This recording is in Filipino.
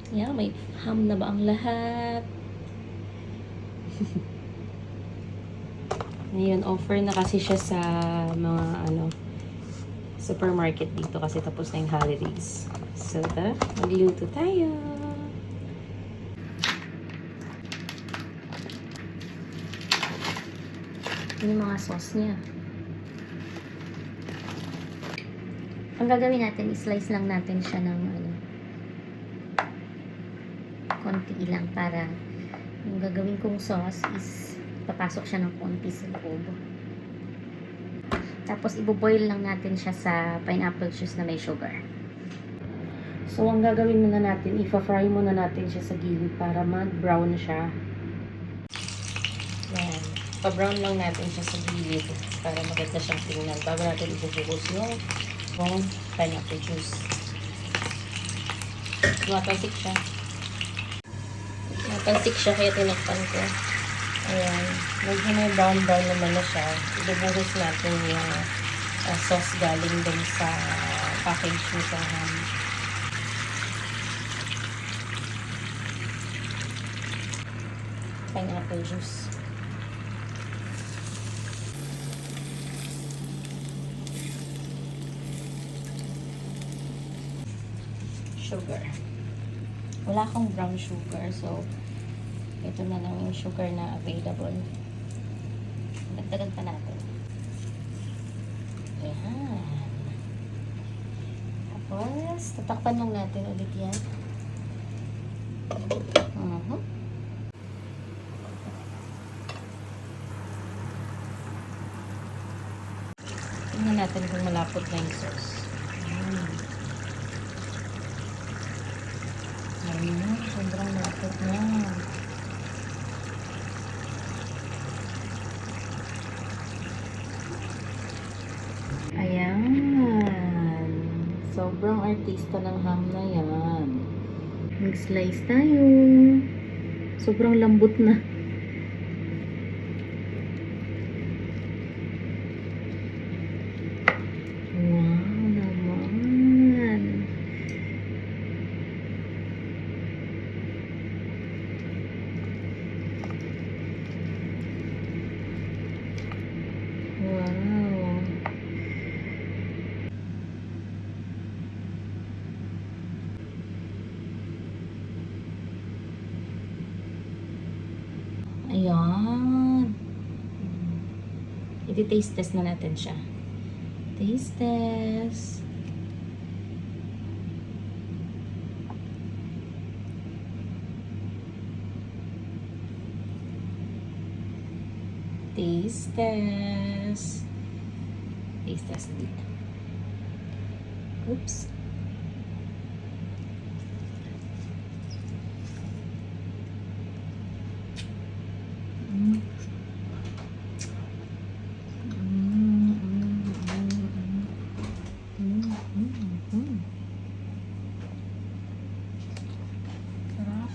Yeah, may ham na ba ang lahat? Ngayon, offer na kasi siya sa mga supermarket dito kasi tapos na yung holidays. So, tara, magluto tayo. Yung mga sauce niya. Ang gagawin natin, i-slice lang natin siya ng konti lang para yung gagawin kong sauce is papasok siya ng konti sa loob. Tapos, iboboil lang natin siya sa pineapple juice na may sugar. So, ang gagawin muna natin, ipa-fry muna natin siya sa gilid para mag-brown siya. Yan. Pa-brown lang natin siya sa gilid para maganda siyang tingnan. Bago natin ibubuhos yung pineapple juice. Tumatalsik siya. Tumatalsik siya kaya tinakpan ko. Ayan. Medyo may brown-brown naman na siya. Ibubuhos natin yung sauce galing dun sa package nito ham. Pineapple juice. Sugar. Wala akong brown sugar, so ito na lang yung sugar na available. Dagdagan pa natin. Ayan. Tapos, tatakpan lang natin ulit yan. Tingnan natin kung malapot na yung sauce. Ayun, sobrang malapot na. Ayan. Sobrang artista ng ham na yan. Mag-slice tayo. Sobrang lambot na. Wow naman. Wow. Ayan. I-taste test na natin siya. Taste test. Taste test. Taste test dito. Oops. Sarap.